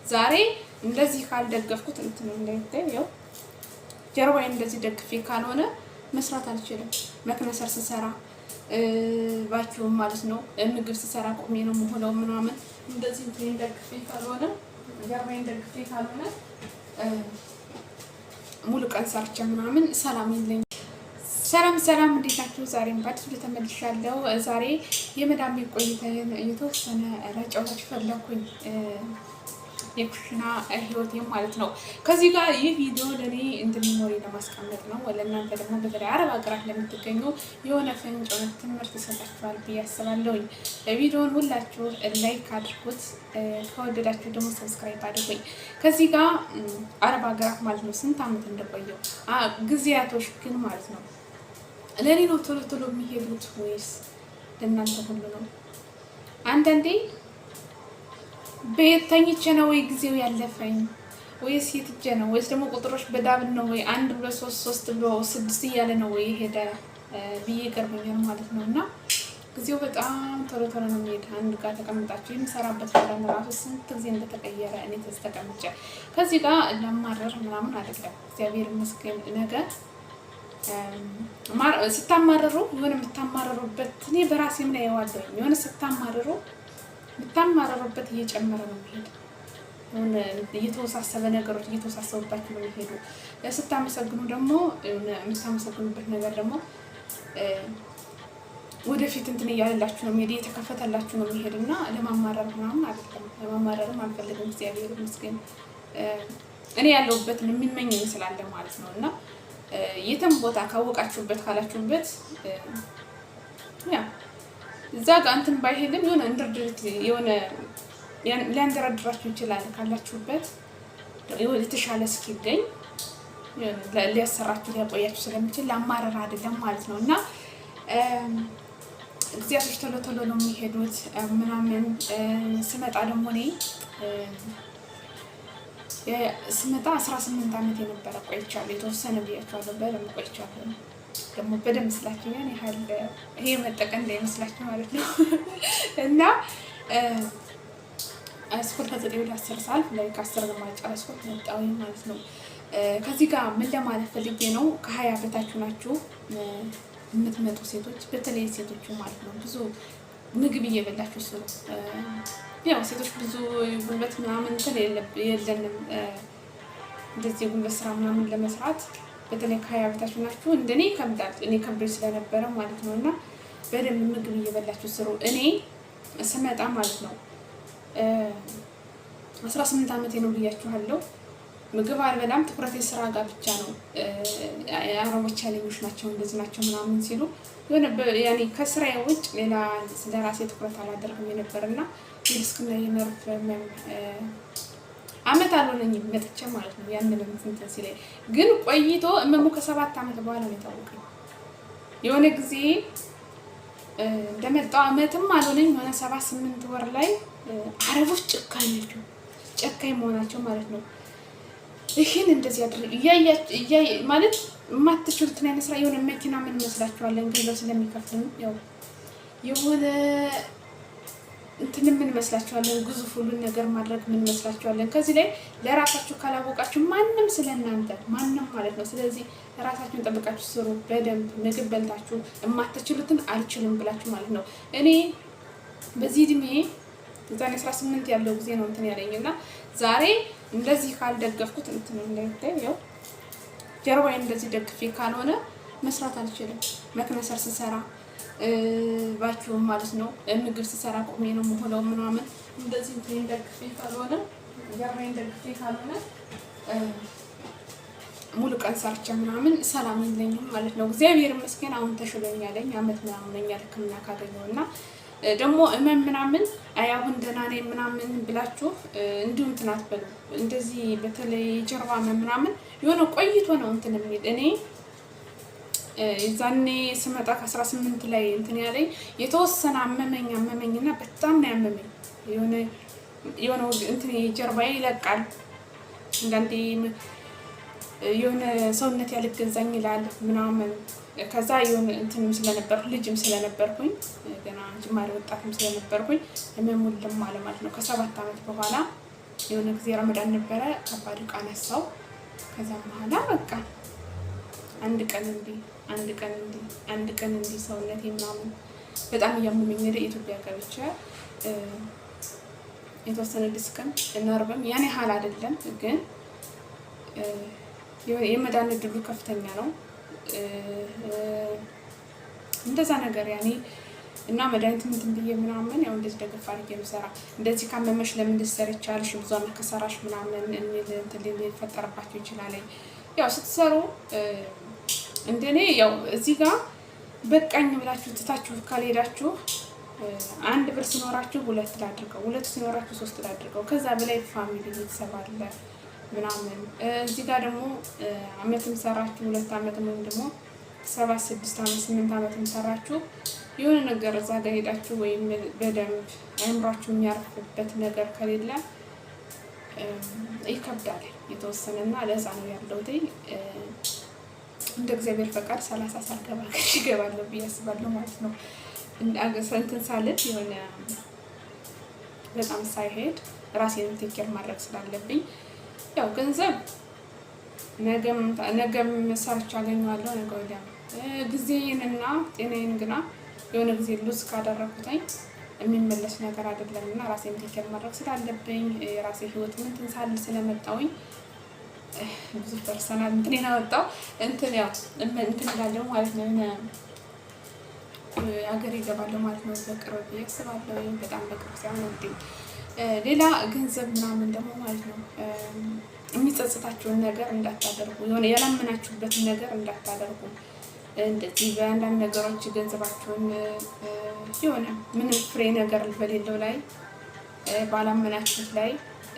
ዛሬ እንደዚህ ካልደገፍኩት እንትን እንደይታይ ያው ጀርባዬ እንደዚህ ደግፌ ካልሆነ መስራት አልችልም። መክነሰር ስሰራ ባኪውም ማለት ነው ምግብ ስሰራ ቆሜ ነው የምሆነው ምናምን እንደዚህ እንትን ደግፌ ካልሆነ ጀርባዬን ደግፌ ካልሆነ ሙሉ ቀን ሰርቼ ምናምን ሰላም ይለኝ። ሰላም እንዴት ናችሁ? ዛሬም ባዲስ ተመልሻለሁ። ዛሬ የመዳሜ ቆይታዬን የተወሰነ ረጫዎች ፈለኩኝ የኩሽና ህይወቴ ማለት ነው። ከዚህ ጋር ይህ ቪዲዮ ለኔ እንድንኖር ለማስቀመጥ ነው። ለእናንተ ደግሞ በተለይ አረብ ሀገራት ለምትገኙ የሆነ ፍንጭ የሆነ ትምህርት ይሰጣችኋል ብዬ አስባለሁኝ። ቪዲዮውን ሁላችሁ ላይክ አድርጉት፣ ከወደዳችሁ ደግሞ ሰብስክራይብ አድርጉኝ። ከዚህ ጋር አረብ ሀገራት ማለት ነው ስንት ዓመት እንደቆየው ጊዜያቶች ግን ማለት ነው ለኔ ነው ቶሎ የሚሄዱት ወይስ ለእናንተ ሁሉ ነው? አንዳንዴ ቤት ተኝቼ ነው ወይ ጊዜው ያለፈኝ ወይስ የትጄ ነው ወይስ ደግሞ ቁጥሮች በዳብል ነው ወይ 1 2 3 3 ብሎ 6 እያለ ነው ወይ ሄደ ብዬ ገርመኛል ማለት ነው። እና ጊዜው በጣም ቶሎ ነው የሚሄድ። አንድ ጋር ተቀምጣችሁ የምሰራበት ፕላን ራሱ ስንት ጊዜ እንደተቀየረ እኔ ተስተቀምጬ ከዚህ ጋር ለማረር ምናምን አይደለም። እግዚአብሔር ይመስገን ነገር ስታማረሩ የሆነ የምታማረሩበት እኔ በራሴ ምን ያዋለው የሆነ ስታማረሩበት እየጨመረ ነው የሚሄድ። የሆነ እየተወሳሰበ ነገሮች እየተወሳሰቡባችሁ ነው የሚሄዱ። ስታመሰግኑ ደግሞ የምታመሰግኑበት ነገር ደግሞ ወደፊት እንትን እያለላችሁ ነው የሚሄድ፣ እየተከፈተላችሁ ነው የሚሄድና ለማማረር ምናምን አይደለም። ለማማረርም አልፈልግም። እግዚአብሔር ይመስገን እኔ ያለሁበትን የሚመኝ ይመስላል ማለት ነው። እና የትም ቦታ ካወቃችሁበት ካላችሁበት ያ እዛ ጋር እንትን ባይሄድም የሆነ እንድርድርት የሆነ ሊያንደረድራችሁ ይችላል። ካላችሁበት የተሻለ እስኪገኝ ሊያሰራችሁ ሊያቆያችሁ ስለሚችል ለማረር አይደለም ማለት ነው። እና ጊዜያቶች ቶሎ ነው የሚሄዱት ምናምን። ስመጣ ደግሞ እኔ ስመጣ 18 ዓመት የነበረ ቆይቻለሁ። የተወሰነ ብያችኋለሁ፣ በደንብ ቆይቻለሁ። ደግሞ በደንብ ስላችሁ ያን ያህል ይሄ መጠቀም እንዳይመስላችሁ ማለት ነው። እና ስኩል ከ9 ወደ 10 ሳልፍ ላይ ከ10 ለማጨረስኩት መጣሁ ማለት ነው። ከዚህ ጋር ምን ለማለት ፈልጌ ነው፣ ከ20 በታች ናችሁ የምትመጡ ሴቶች፣ በተለይ ሴቶቹ ማለት ነው ብዙ ምግብ እየበላችሁ ስሩ። ያው ሴቶች ብዙ ጉልበት ምናምን እንትን የለንም እንደዚህ ጉልበት ስራ ምናምን ለመስራት በተለይ ከ20 በታች ናችሁ። እንደኔ ከብዳል እኔ ከብዶኝ ስለነበረ ማለት ነው። እና በደንብ ምግብ እየበላችሁ ስሩ። እኔ ስመጣ ማለት ነው 18 ዓመቴ ነው ብያችኋለሁ። ምግብ አልበላም፣ ትኩረቴ ስራ ጋር ብቻ ነው። አረቦች ያለኞች ናቸው እንደዚህ ናቸው ምናምን ሲሉ የሆነ ያኔ ከስራዬ ውጭ ሌላ ስለራሴ ትኩረት አላደርግም የነበርና የዲስክና የነርቭ አመት አልሆነኝም መጥቼ ማለት ነው። ያንን እንትን ሲለኝ ግን ቆይቶ እመሙ ከ7 ዓመት በኋላ ነው የታወቀኝ። የሆነ ጊዜ እንደመጣው አመትም አልሆነኝ ሆነ 7-8 ወር ላይ አረቦች ጨካኝ መሆናቸው ማለት ነው። ይሄን እንደዚህ አድርግ ማለት የማትችሉትን አይነት ስራ የሆነ መኪና ምን መስላችኋለን? ገንዘብ ስለሚከፍል ያው የሆነ እንትን ምን መስላችኋለን? ግዙፍ ሁሉን ነገር ማድረግ ምን መስላችኋለን? ከዚህ ላይ ለራሳችሁ ካላወቃችሁ ማንም ስለእናንተ ማንም ማለት ነው። ስለዚህ ራሳችሁን ጠብቃችሁ ስሩ። በደንብ ምግብ በልታችሁ የማትችሉትን አልችልም ብላችሁ ማለት ነው። እኔ በዚህ እድሜ ዛሬ 18 ያለው ጊዜ ነው እንትን ያለኝና ዛሬ እንደዚህ ካልደገፍኩት እንትን እንደይታይ ያው ጀርባዬን እንደዚህ ደግፌ ካልሆነ መስራት አልችልም። መክነሰር ስሰራ ባኪውም ማለት ነው ምግብ ስሰራ ቆሜ ነው የምሆነው ምናምን እንደዚህ እንትን ደግፌ ካልሆነ ጀርባዬን ደግፌ ካልሆነ ሙሉ ቀን ሰርቼ ምናምን ሰላም የለኝም ማለት ነው። እግዚአብሔር ይመስገን አሁን ተሽሎኛል። አመት ምናምን ነኛል ሕክምና ካገኘውና ደግሞ እመም ምናምን አሁን ደህና ነኝ ምናምን ብላችሁ እንዲሁ እንትን አትበሉ። እንደዚህ በተለይ ጀርባ ምናምን የሆነ ቆይቶ ነው እንትን የሚል። እኔ ዛኔ ስመጣ ከ18 ላይ እንትን ያለኝ የተወሰነ አመመኝና በጣም ነው ያመመኝ። የሆነ እንትን ጀርባዬ ይለቃል አንዳንዴ የሆነ ሰውነት ያልገዛኝ ይላል ምናምን። ከዛ የሆነ እንትንም ስለነበርኩ ልጅም ስለነበርኩኝ ገና ጅማሬ ወጣትም ስለነበርኩኝ ህመሙን ለማለ ማለት ነው። ከ7 ዓመት በኋላ የሆነ ጊዜ ረመዳን ነበረ ከባድ ዕቃ ነሳው። ከዛ በኋላ በቃ አንድ ቀን እንዲህ ሰውነቴ ምናምን በጣም እያመመኝ ወደ ኢትዮጵያ ገብቼ የተወሰነ ዲስክም ነርቭም ያን ያህል አይደለም፣ ግን የመዳን እድሉ ከፍተኛ ነው። እንደዛ ነገር ያኔ እና መድኃኒት እንትን ብዬ ምናምን ያው እንደዚህ ደግፍ አድርጌ የምሰራ እንደዚህ ካመመሽ ለምን ልትሰሪ ቻልሽ? ብዙ አመት ከሰራሽ ምናምን የሚል እንትን ሊፈጠርባቸው ይችላል። ያው ስትሰሩ እንደኔ ያው እዚህ ጋር በቃኝ ብላችሁ ትታችሁ ካልሄዳችሁ አንድ ብር ሲኖራችሁ ሁለት ላድርገው፣ ሁለት ሲኖራችሁ ሶስት ላድርገው። ከዛ በላይ ፋሚሊ ቤተሰብ አለ ምናምን። እዚህ ጋር ደግሞ አመትም ሰራችሁ 2 አመትም ወይም ደግሞ 7 6 አመት 8 አመትም ሰራችሁ የሆነ ነገር እዛ ጋር ሄዳችሁ ወይም በደንብ አእምሯችሁ የሚያርፍበት ነገር ከሌለ ይከብዳል የተወሰነና ለዛ ነው ያለው። እንደ እግዚአብሔር ፈቃድ 30 ሳልገባ ይገባለሁ ብዬ አስባለሁ ማለት ነው። እንትን ሳልት የሆነ በጣም ሳይሄድ ራሴን ቴኬር ማድረግ ስላለብኝ ያው ገንዘብ ነገም ሰርች አገኘዋለሁ። ነገ ወዲያ ጊዜዬንና ጤናዬን ግና የሆነ ጊዜ ሉዝ ካደረኩትኝ የሚመለስ ነገር አይደለምና ራሴን ቴኬር ማድረግ ስላለብኝ የራሴ ህይወት እንትን ሳል ስለመጣውኝ ብዙ ፐርሰናል እንትን ያወጣው እንትን ያው እንትን እላለሁ ማለት ነው። አገር ይገባለሁ ማለት ነው በቅርብ ያስባለሁ። በጣም በቅርብ ሳይሆን እንዴ ሌላ ገንዘብ ምናምን ደግሞ ማለት ነው የሚጸጽታችሁን ነገር እንዳታደርጉ፣ የሆነ ያላመናችሁበትን ነገር እንዳታደርጉ። እንደዚህ በአንዳንድ ነገሮች ገንዘባችሁን የሆነ ምንም ፍሬ ነገር በሌለው ላይ ባላመናችሁት ላይ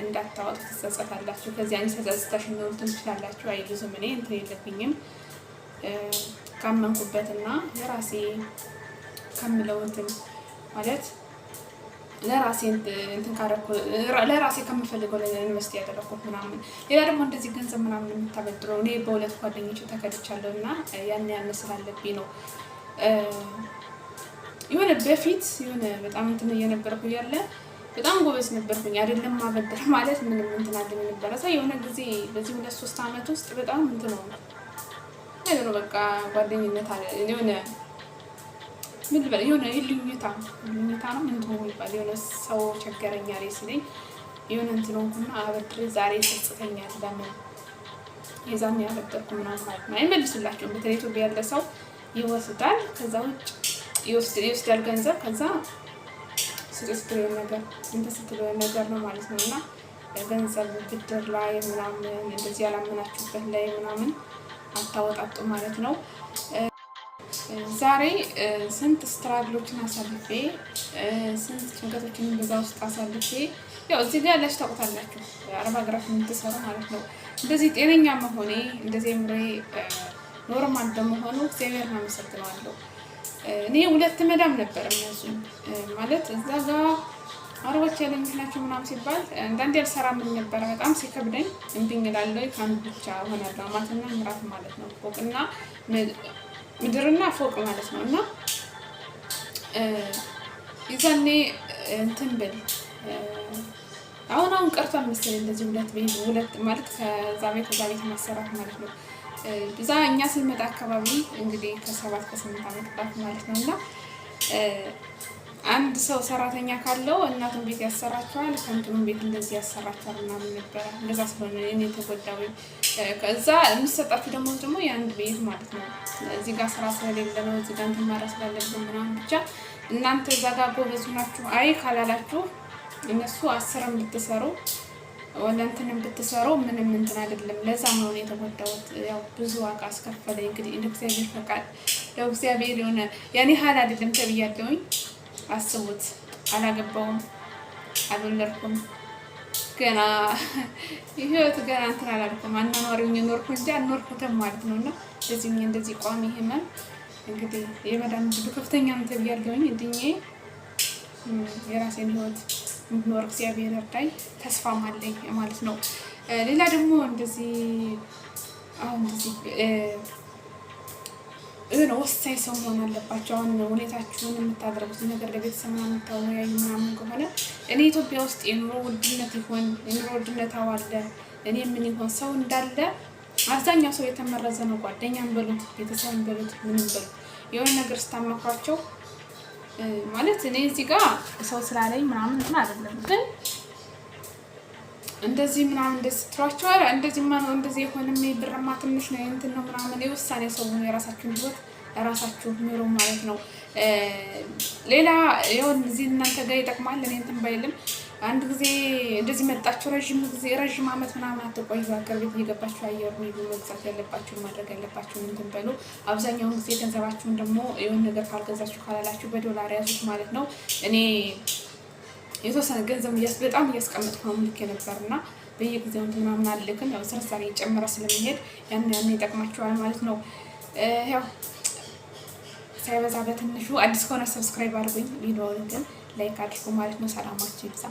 እንዳታወጡ ትጸጸታላችሁ። ከዚያ ተጸጽታሽ ነው እንትን ትችላላችሁ። አይሉዝም እኔ እንትን የለብኝም ካመንኩበትና የራሴ ከምለው እንትን ማለት ለራሴ እንትን ካደረኩ ለራሴ ከምፈልገው ለዩኒቨርሲቲ ያደረኩት ምናምን። ሌላ ደግሞ እንደዚህ ገንዘብ ምናምን የምታበድረው እኔ በሁለት ጓደኞች ተከድቻለሁ እና ያን ስላለብኝ ነው። የሆነ በፊት የሆነ በጣም እንትን እየነበርኩ ያለ በጣም ጎበዝ ነበርኩኝ። አይደለም ማበደር ማለት ምንም እንትን አለኝ ነበር። የሆነ ጊዜ በዚህ 2-3 አመት ውስጥ በጣም እንትን ነው በቃ ጓደኝነት አለ የሆነ ምን ልበል የሆነ ልዩታ ነው ምንድን ነው የሚባል የሆነ ሰው ቸገረኛ ላይ ሲለኝ የሆነ እንትን ሆንኩና አበድሬ ዛሬ ይጸጽተኛል። ለምን የዛን ያበደርኩ ምናምን ማለት ነው። አይመልስላቸውም። በተለይ ኢትዮጵያ ያለ ሰው ይወስዳል፣ ከዛ ውጭ ይወስዳል ገንዘብ፣ ከዛ ስትል ነገር ነው ማለት ነው። እና ገንዘብ ብድር ላይ ምናምን እንደዚህ ያላመናችሁበት ላይ ምናምን አታወጣጡ ማለት ነው። ዛሬ ስንት ስትራግሎችን አሳልፌ ስንት ጭንቀቶችን በዛ ውስጥ አሳልፌ ያው እዚህ ጋር ያላችሁ ታውቁታላችሁ፣ አረብ ሀገራት የምትሰሩ ማለት ነው። እንደዚህ ጤነኛ መሆኔ እንደዚህ ምሬ ኖርማል በመሆኑ እግዚአብሔርን አመሰግነዋለሁ። እኔ 2 መዳም ነበር የሚያዙኝ ማለት እዛ ጋር አረቦች ያለኝ ናቸው ምናምን ሲባል አንዳንዴ አልሰራም ነበረ። በጣም ሲከብደኝ እምቢኝ እላለሁ። ከአንዱ ብቻ ሆናለሁ አማትና ምራት ማለት ነው። ፎቅና ምድርና ፎቅ ማለት ነው። እና ይዛኔ እንትን ብል አሁን ቀርቷል መሰለኝ እንደዚህ 2 ማለት ከዛ ቤት ማሰራት ማለት ነው። እዛ እኛ ስንመጣ አካባቢ እንግዲህ ከ7-8 አመት ባት ማለት ነው። እና አንድ ሰው ሰራተኛ ካለው እናቱን ቤት ያሰራቸዋል፣ ከእንትኑም ቤት እንደዚህ ያሰራቸዋል ምናምን ነበረ። እንደዛ ስለሆነ እኔ ተጎዳው። ከዛ የሚሰጣችሁ ደግሞ የአንድ ቤት ማለት ነው። እዚህ ጋር ስራ ስለሌለ ነው፣ እዚህ ጋር እንትን ማድረግ ስላለብን ምናምን ብቻ እናንተ እዛ ጋር ጎበዝ ናችሁ አይ ካላላችሁ እነሱ 10 ብትሰሩ ወላ እንትንም ብትሰሩ ምንም እንትን አይደለም። ለዛ ነው የተጎዳሁት። ያው ብዙ ዋጋ አስከፈለኝ። እንግዲህ እንደ እግዚአብሔር ፈቃድ ለእግዚአብሔር የሆነ ያኔ ሀል አይደለም ተብያለሁኝ። አስቡት፣ አላገባውም፣ አልወለድኩም፣ ገና ህይወት ገና እንትን አላልኩም። አናኗሪኝ ኖርኩ እንጂ አልኖርኩትም ማለት ነው። እና እንደዚህ ቋሚ ህመም እንግዲህ የመዳን ብዙ ከፍተኛ ነው ተብያለሁኝ። እድኜ የራሴን ህይወት እንድኖር እግዚአብሔር እርዳኝ፣ ተስፋም አለኝ ማለት ነው። ሌላ ደግሞ እንደዚህ አሁን እንደዚህ የሆነ ወሳኝ ሰው መሆን አለባቸው። አሁን ሁኔታችሁን የምታደርጉት ነገር ለቤተሰብ ምናምን የምታወያዩ ምናምን ከሆነ እኔ ኢትዮጵያ ውስጥ የኑሮ ውድነት ይሆን የኑሮ ውድነት አለ እኔ ምን ይሆን ሰው እንዳለ አብዛኛው ሰው የተመረዘ ነው። ጓደኛም በሉት ቤተሰብም በሉት ምንም በሉት የሆነ ነገር ስታመኳቸው ማለት እኔ እዚህ ጋር ሰው ስላለኝ ምናምን እንትን አይደለም፣ ግን እንደዚህ ምናምን እንደዚህ ትሯቸው እንደዚህ ማነው እንደዚህ የሆነም ብርማ ትንሽ ነው እንትን ነው ምናምን የውሳኔ ሰው ነው። የራሳችሁን ህይወት ራሳችሁ ኑሮ ማለት ነው። ሌላ ያው እዚህ እናንተ ጋር ይጠቅማል። እኔ እንትን ባይልም አንድ ጊዜ እንደዚህ መጣችሁ ረዥም ዓመት ምናምን አትቆዩ። ሀገር ቤት እየገባችሁ አየር ነው መግዛት ያለባችሁ ማድረግ ያለባችሁ እንትን በሉ። አብዛኛውን ጊዜ ገንዘባችሁን ደግሞ የሆነ ነገር ካልገዛችሁ ካላላችሁ በዶላር ያዙት ማለት ነው። እኔ የተወሰነ ገንዘብ በጣም እያስቀመጥኩ ነው ልክ የነበርና በየጊዜው ምናምን አልልክም። ያው ስርሳሪ እየጨመረ ስለሚሄድ ያን ይጠቅማችኋል ማለት ነው። ያው ሳይበዛ በትንሹ አዲስ ከሆነ ሰብስክራይብ አድርጉኝ፣ ቪዲዮውን ግን ላይክ አድርጉ ማለት ነው። ሰላማችሁ ይብዛ።